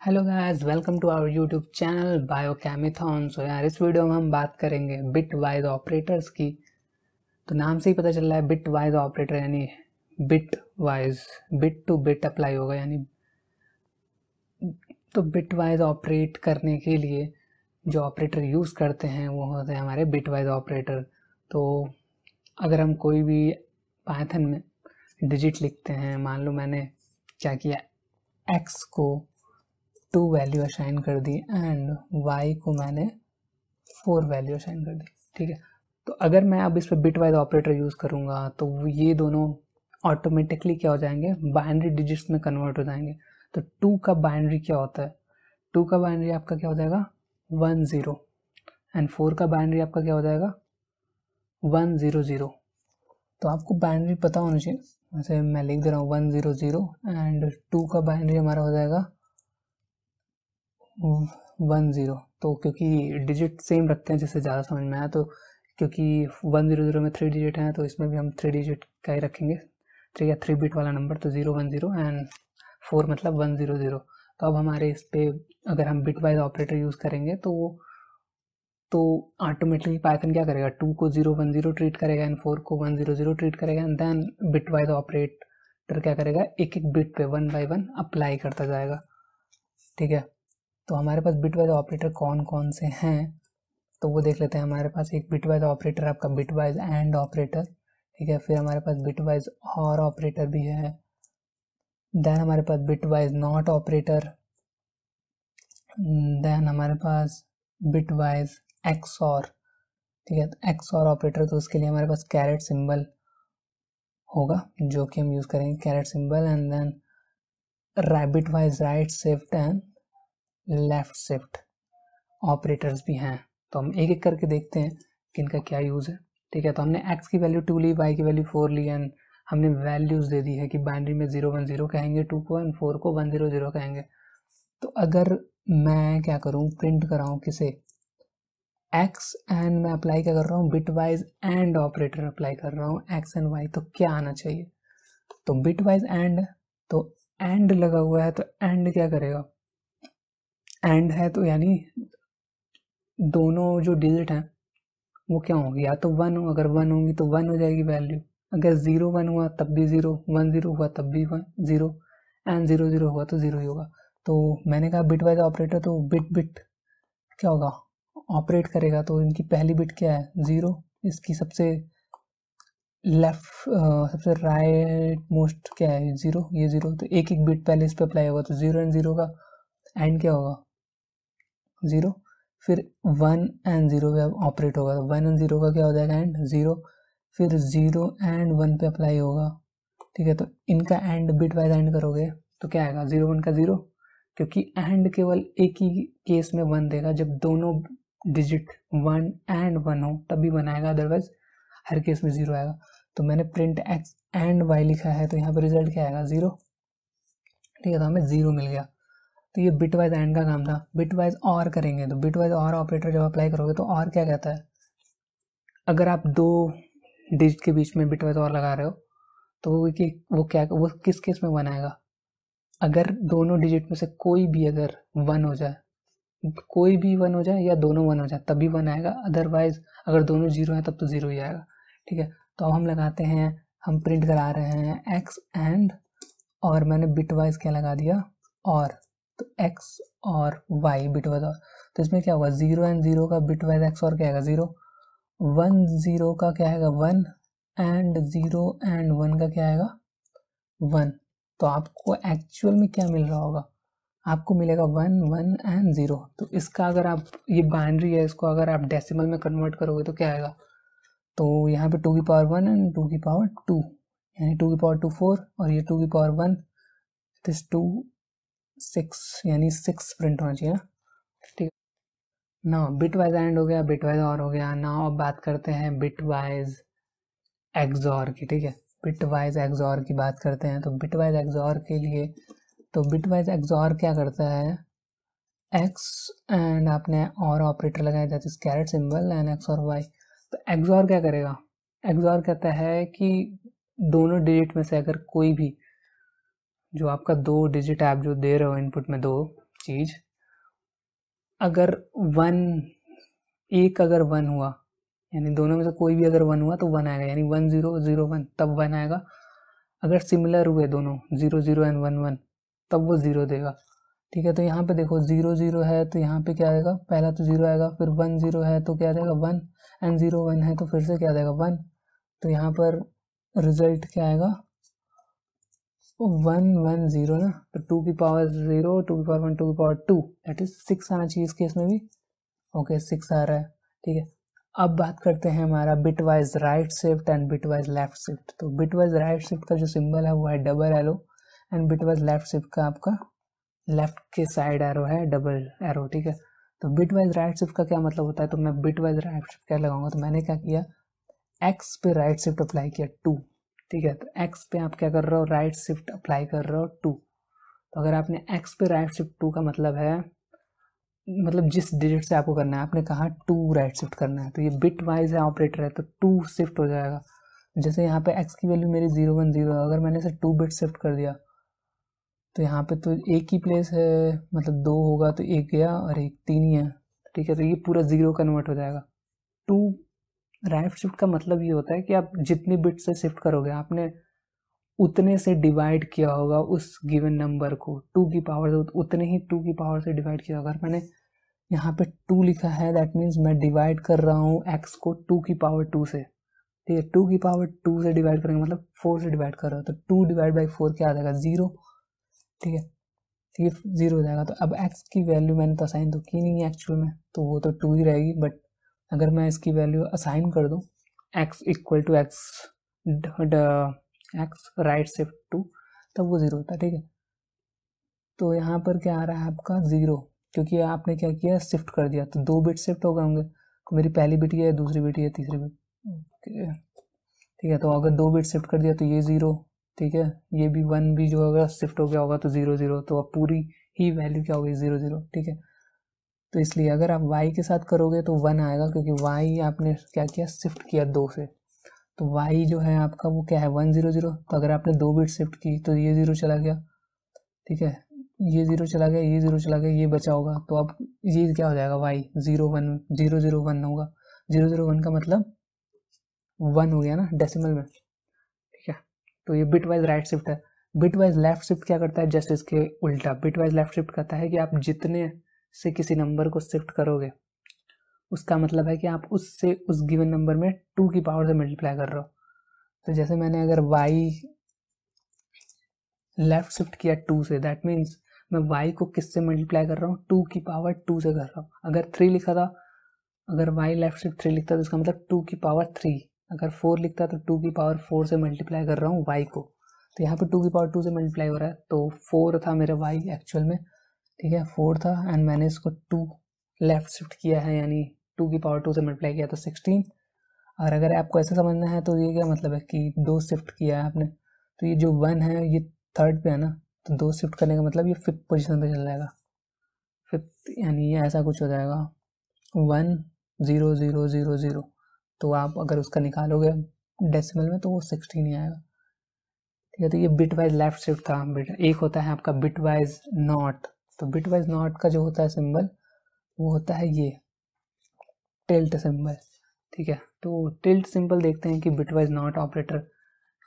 Hello guys, welcome to our YouTube channel Biochemithon. So यार, इस video में हम बात करेंगे बिट वाइज ऑपरेटर्स की। तो नाम से ही पता चल रहा है बिट वाइज ऑपरेटर, यानी bit wise, bit two bit apply होगा। यानी तो बिट वाइज ऑपरेट करने के लिए जो ऑपरेटर यूज़ करते हैं वो होते हैं हमारे बिट वाइज ऑपरेटर। तो अगर हम कोई भी पाइथन में डिजिट लिखते हैं, मान लो मैंने क्या किया, एक्स को 2 वैल्यू असाइन कर दी एंड y को मैंने 4 वैल्यू असाइन कर दी। ठीक है, तो अगर मैं अब इस पर बिट वाइज ऑपरेटर यूज़ करूँगा तो ये दोनों ऑटोमेटिकली क्या हो जाएंगे, बाइनरी डिजिट्स में कन्वर्ट हो जाएंगे। तो 2 का बाइनरी क्या होता है, 2 का बाइनरी आपका क्या हो जाएगा 1 0, एंड 4 का बाइनरी आपका क्या हो जाएगा 1 0 0। तो आपको बाइनरी पता होना चाहिए, वैसे मैं लिख दे रहा हूँ 1 0 0, एंड 2 का बाइनरी हमारा हो जाएगा 1 0। तो क्योंकि डिजिट सेम रखते हैं जिससे ज़्यादा समझ में आया, तो क्योंकि 1 0 0 में 3 डिजिट हैं तो इसमें भी हम 3 डिजिट का ही रखेंगे, 3 या 3 बिट वाला नंबर। तो 0 1 0 एंड 4 मतलब 1 0 0। तो अब हमारे इस पे अगर हम बिट वाइज ऑपरेटर यूज़ करेंगे तो ऑटोमेटिकली पाइथन क्या करेगा, 2 को 0 1 0 ट्रीट करेगा एंड 4 को 1 0 0 ट्रीट करेगा, and then bitwise operator क्या करेगा, एक एक बिट पे 1 बाई 1 अप्लाई करता जाएगा। ठीक है, तो हमारे पास बिट वाइज ऑपरेटर कौन कौन से हैं तो वो देख लेते हैं। हमारे पास एक बिट वाइज ऑपरेटर आपका बिट वाइज एंड ऑपरेटर, ठीक है। फिर हमारे पास बिट वाइज और ऑपरेटर भी है। देन हमारे पास bitwise not operator. Then हमारे पास बिट वाइज एक्सऑर, ठीक है। तो एक्सऑर ऑपरेटर, तो उसके लिए हमारे पास कैरेट सिंबल होगा जो कि हम यूज़ करेंगे, caret symbol. And then bitwise right shift and left shift operators भी हैं। तो हम एक एक करके देखते हैं कि इनका क्या यूज़ है। ठीक है, तो हमने x की वैल्यू 2 ली, y की वैल्यू 4 ली, एंड हमने वैल्यूज़ दे दी है कि बाइनरी में 0 1 0 कहेंगे 2 को, एंड 4 को 1 0 0 कहेंगे। तो अगर मैं क्या करूँ, प्रिंट कराऊँ किसे, x एंड मैं अप्लाई क्या कर रहा हूँ, bit wise and operator apply कर रहा हूँ x एंड y। तो क्या आना चाहिए, तो बिट वाइज एंड, तो एंड लगा हुआ है तो एंड क्या करेगा, एंड है तो यानी दोनों जो डिजिट हैं वो क्या होंगे, या तो 1 हो, अगर 1 होंगी तो 1 हो जाएगी वैल्यू, अगर 0 1 हुआ तब भी 0, 1 0 हुआ तब भी 1 0, एंड 0 0 हुआ तो 0 ही होगा। तो मैंने कहा बिट वाइज ऑपरेटर, तो बिट बिट क्या होगा, ऑपरेट करेगा। तो इनकी पहली बिट क्या है 0, इसकी सबसे लेफ्ट सबसे राइट मोस्ट क्या है 0, ये 0। तो एक एक बिट पहले इस पर अप्लाई होगा, तो 0 एंड 0 का एंड क्या होगा 0। फिर 1 एंड 0 पे ऑपरेट होगा, तो 1 एंड 0 का क्या हो जाएगा एंड 0। फिर 0 एंड 1 पे अप्लाई होगा। ठीक है, तो इनका एंड बिट वाइज एंड करोगे तो क्या आएगा 0 1 का 0, क्योंकि एंड केवल एक ही केस में 1 देगा, जब दोनों डिजिट 1 एंड 1 हो तभी 1 आएगा, अदरवाइज हर केस में 0 आएगा। तो मैंने प्रिंट एक्स एंड वाई लिखा है, तो यहाँ पर रिजल्ट क्या आएगा 0। ठीक है, तो हमें 0 मिल गया। तो ये बिट वाइज एंड का काम था। बिट वाइज और करेंगे, तो बिट वाइज और ऑपरेटर जब अप्लाई करोगे तो और क्या कहता है, अगर आप 2 डिजिट के बीच में बिट वाइज और लगा रहे हो तो वो किस केस में 1 आएगा, अगर दोनों डिजिट में से कोई भी अगर 1 हो जाए, कोई भी 1 हो जाए या दोनों 1 हो जाए तभी 1 आएगा, अदरवाइज अगर दोनों 0 है तब तो 0 ही आएगा। ठीक है, तो अब हम लगाते हैं, हम प्रिंट करा रहे हैं एक्स एंड, और मैंने बिट वाइज क्या लगा दिया और, तो x और y बिट वाइज और, तो इसमें क्या होगा 0 एंड 0 का बिट वाइज x और क्या आएगा 0, 1 0 का क्या आएगा 1, एंड 0 एंड 1 का क्या आएगा 1। तो आपको एक्चुअल में क्या मिल रहा होगा, आपको मिलेगा 1 1 एंड 0। तो इसका अगर आप, ये बाइनरी है, इसको अगर आप डेसिमल में कन्वर्ट करोगे तो क्या आएगा, तो यहाँ पे 2 की पावर 1 एंड 2 की पावर 2, यानी 2 की पावर 2 4, और ये 2 की पावर 1, दिस 2 6, यानी 6 प्रिंट होना चाहिए ना। ठीक है ना, बिट वाइज एंड हो गया, बिट वाइज और हो गया। नाउ अब बात करते हैं बिट वाइज एक्सऑर की। ठीक है, बिट वाइज एक्सऑर की बात करते हैं। तो बिट वाइज एक्सऑर के लिए, तो बिट वाइज एक्सऑर क्या करता है, एक्स एंड आपने और ऑपरेटर लगाया जाता है कैरेट सिंबल एंड एक्स और वाई। तो एक्सऑर क्या करेगा, एक्सऑर कहता है कि दोनों डिजिट में से अगर कोई भी, जो आपका 2 डिजिट आप जो दे रहे हो इनपुट में 2, चीज, अगर अगर वन हुआ, यानी दोनों में से कोई भी अगर वन हुआ तो वन आएगा, यानी 1 0 0 1 तब वन आएगा। अगर सिमिलर हुए दोनों 0 0 एंड 1 1 तब वो 0 देगा। ठीक है, तो यहाँ पे देखो 0 0 है तो यहाँ पे क्या आएगा, पहला तो 0 आएगा, फिर 1 0 है तो क्या आ जाएगा 1, एंड 0 1 है तो फिर से क्या आ जाएगा 1। तो यहाँ पर रिजल्ट क्या आएगा 1 1 0 ना, तो 2 की पावर 0, 2 की पावर 1, 2 की पावर 2, दैट इज 6 आना चाहिए इस केस में भी। ओके 6 आ रहा है। ठीक है, अब बात करते हैं हमारा bitwise right shift and bitwise left shift. तो बिटवाइज राइट शिफ्ट का जो सिंबल है वो है double arrow, and bitwise left shift का आपका लेफ्ट के साइड एरो है डबल एरो। ठीक है, तो बिटवाइज राइट शिफ्ट का क्या मतलब होता है, तो मैं बिटवाइज राइट शिफ्ट क्या लगाऊंगा, तो मैंने क्या किया, एक्स पे राइट शिफ्ट अप्लाई किया 2। ठीक है, तो एक्स पे आप क्या कर रहे हो, राइट शिफ्ट अप्लाई कर रहे हो 2। तो अगर आपने एक्स पे राइट शिफ्ट 2 का मतलब है, मतलब जिस डिजिट से आपको करना है, आपने कहा 2 राइट शिफ्ट करना है, तो ये बिट वाइज है ऑपरेटर है तो 2 शिफ्ट हो जाएगा। जैसे यहाँ पे x की वैल्यू मेरी 0 1 0 है, अगर मैंने इसे 2 बिट शिफ्ट कर दिया तो यहाँ पे तो एक ही प्लेस है, मतलब 2 होगा तो एक गया और एक 3 ही है। ठीक है, तो ये पूरा 0 कन्वर्ट हो जाएगा। 2 राइट शिफ्ट का मतलब ये होता है कि आप जितनी बिट से शिफ्ट करोगे आपने उतने से डिवाइड किया होगा उस गिवन नंबर को, 2 की पावर से उतने ही 2 की पावर से डिवाइड किया होगा। अगर मैंने यहाँ पे 2 लिखा है दैट मीन्स मैं डिवाइड कर रहा हूँ x को 2 की पावर 2 से। ठीक है, 2 की पावर 2 से डिवाइड करेंगे मतलब 4 से डिवाइड कर रहा हूँ, तो 2 डिवाइड बाई 4 क्या आ जाएगा 0। ठीक है, तो ये 0 हो जाएगा। तो अब x की वैल्यू मैंने तो असाइन तो की नहीं है एक्चुअल में, तो वो तो 2 ही रहेगी, बट अगर मैं इसकी वैल्यू असाइन कर दूँ x equal to x right shift 2 तब वो 0 होता है। ठीक है, तो यहाँ पर क्या आ रहा है आपका 0, क्योंकि आपने क्या किया शिफ्ट कर दिया, तो 2 बिट शिफ्ट हो गए होंगे, तो मेरी पहली बिट ये है, दूसरी बिट ये, तीसरी बिट। ओके ठीक है, तो अगर 2 बिट शिफ्ट कर दिया तो ये 0। ठीक है, ये भी 1 भी जो होगा शिफ्ट हो गया होगा तो 0 0, तो अब पूरी ही वैल्यू क्या होगी 0 0। ठीक है, तो इसलिए अगर आप y के साथ करोगे तो 1 आएगा, क्योंकि y आपने क्या किया शिफ्ट किया 2 से, तो y जो है आपका वो क्या है 1 0 0। तो अगर आपने 2 बिट शिफ्ट की तो ये 0 चला गया। ठीक है, ये 0 चला गया, ये 0 चला गया, ये बचा होगा, तो अब ये क्या हो जाएगा y 0 1 0 0 1 होगा। 0 0 1 का मतलब 1 हो गया ना डेसिमल में। ठीक है, तो ये बिट वाइज राइट शिफ्ट है। बिट वाइज लेफ्ट शिफ्ट क्या करता है, जस्ट इसके उल्टा। बिट वाइज लेफ्ट शिफ्ट कहता है कि आप जितने से किसी नंबर को शिफ्ट करोगे उसका मतलब है कि आप उससे उस गिवन नंबर में 2 की पावर से मल्टीप्लाई कर रहे हो। तो जैसे मैंने अगर y लेफ्ट शिफ्ट किया 2 से, दैट मीन्स मैं y को किससे मल्टीप्लाई कर रहा हूँ 2 की पावर 2 से कर रहा हूँ। अगर 3 लिखा था, अगर y लेफ्ट शिफ्ट 3 लिखता तो इसका मतलब 2 की पावर 3। अगर 4 लिखता तो 2 की पावर 4 से मल्टीप्लाई कर रहा हूँ y को, तो यहाँ पे 2 की पावर 2 से मल्टीप्लाई हो रहा है, तो 4 था मेरा y एक्चुअल में। ठीक है, 4 था एंड मैंने इसको 2 लेफ्ट शिफ्ट किया है, यानी 2 की पावर 2 से मल्टीप्लाई किया तो 16। और अगर आपको ऐसा समझना है तो ये क्या मतलब है कि 2 शिफ्ट किया है आपने, तो ये जो 1 है ये थर्ड पे है ना, तो 2 शिफ्ट करने का मतलब ये 5th पोजीशन पे चला जाएगा। 5th यानी ये ऐसा कुछ हो जाएगा 1 0 0 0 0। तो आप अगर उसका निकालोगे डेसिमल में तो वो 16 ही आएगा। ठीक है, तो ये बिट वाइज लेफ्ट शिफ्ट था। एक होता है आपका बिट वाइज नॉट। तो बिट वाइज नॉट का जो होता है सिंबल वो होता है ये टिल्ट सिंबल। ठीक है, तो टिल्ट सिंबल देखते हैं कि बिटवाइज नॉट ऑपरेटर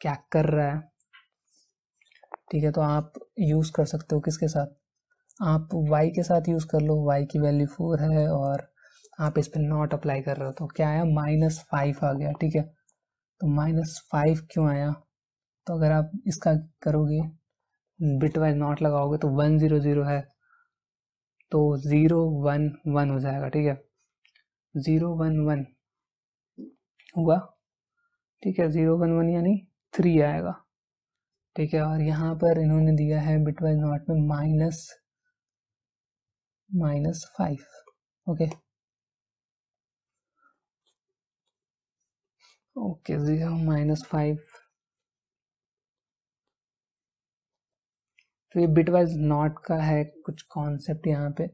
क्या कर रहा है। ठीक है, तो आप यूज़ कर सकते हो किसके साथ, आप y के साथ यूज़ कर लो, y की वैल्यू 4 है और आप इस पर नॉट अप्लाई कर रहे हो, तो क्या आया -5 आ गया। ठीक है, तो -5 क्यों आया, तो अगर आप इसका करोगे बिटवाइज नॉट लगाओगे तो 1 0 0 है तो 0 1 1 हो जाएगा। ठीक है, 0 1 1 हुआ। ठीक है, 0 1 1 यानी 3 आएगा। ठीक है, और यहाँ पर इन्होंने दिया है बिटवाइज नॉट में -5। Okay okay 0 -5। तो ये बिटवाइज नॉट का है कुछ कॉन्सेप्ट यहाँ पे।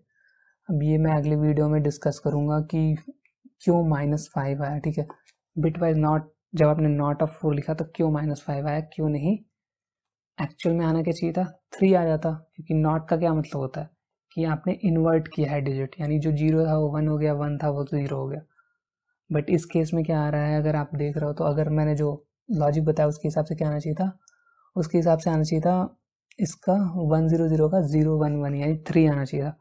अब ये मैं अगले वीडियो में डिस्कस करूँगा कि क्यों -5 आया। ठीक है, बिटवाइज नॉट जब आपने नॉट ऑफ 4 लिखा तो क्यों -5 आया, क्यों नहीं एक्चुअल में आना क्या चाहिए था 3 आ जाता, क्योंकि नॉट का क्या मतलब होता है कि आपने इन्वर्ट किया है डिजिट, यानी जो 0 था वो 1 हो गया, 1 था वो 0 हो गया। बट इस केस में क्या आ रहा है, अगर आप देख रहे हो तो अगर मैंने जो लॉजिक बताया उसके हिसाब से क्या आना चाहिए था, उसके हिसाब से आना चाहिए था इसका 100 का 011 यानी 3 आना चाहिए था।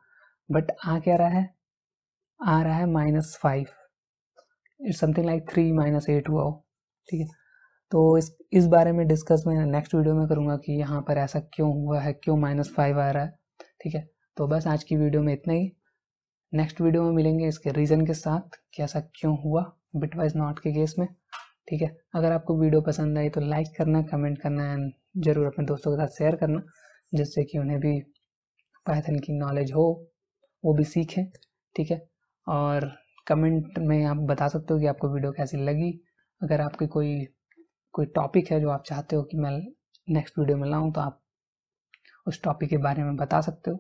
बट आ क्या रहा है, आ रहा है -5, इट्स समथिंग लाइक 3 - 8 हुआ हो। ठीक है, तो इस बारे में डिस्कस मैं नेक्स्ट वीडियो में करूँगा कि यहाँ पर ऐसा क्यों हुआ है, क्यों -5 आ रहा है। ठीक है, तो बस आज की वीडियो में इतना ही। नेक्स्ट वीडियो में मिलेंगे इसके रीज़न के साथ कि ऐसा क्यों हुआ बिटवाइज नॉट के केस में। ठीक है, अगर आपको वीडियो पसंद आई तो लाइक करना, कमेंट करना एंड ज़रूर अपने दोस्तों के साथ शेयर करना, जिससे कि उन्हें भी पाइथन की नॉलेज हो, वो भी सीखें। ठीक है, और कमेंट में आप बता सकते हो कि आपको वीडियो कैसी लगी। अगर आपकी कोई टॉपिक है जो आप चाहते हो कि मैं नेक्स्ट वीडियो में लाऊं, तो आप उस टॉपिक के बारे में बता सकते हो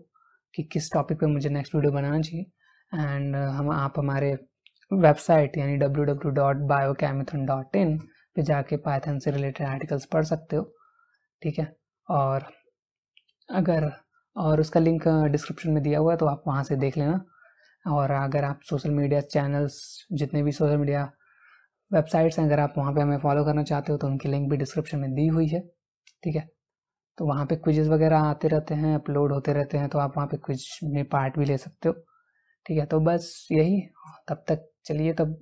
कि किस टॉपिक पे मुझे नेक्स्ट वीडियो बनाना चाहिए। एंड आप हमारे वेबसाइट यानी www.biochemithon.in पे जाके पाइथन से रिलेटेड आर्टिकल्स पढ़ सकते हो। ठीक है, और उसका लिंक डिस्क्रिप्शन में दिया हुआ है, तो आप वहाँ से देख लेना। और अगर आप सोशल मीडिया चैनल्स, जितने भी सोशल मीडिया वेबसाइट्स हैं, अगर आप वहाँ पे हमें फॉलो करना चाहते हो तो उनकी लिंक भी डिस्क्रिप्शन में दी हुई है। ठीक है, तो वहाँ पे क्विज़ वगैरह आते रहते हैं, अपलोड होते रहते हैं, तो आप वहाँ पे क्विज में पार्ट भी ले सकते हो। ठीक है, तो बस यही, तब तक चलिए, तब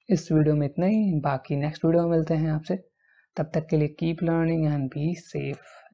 इस वीडियो में इतना ही, बाकी नेक्स्ट वीडियो में मिलते हैं आपसे। तब तक के लिए keep learning and be safe.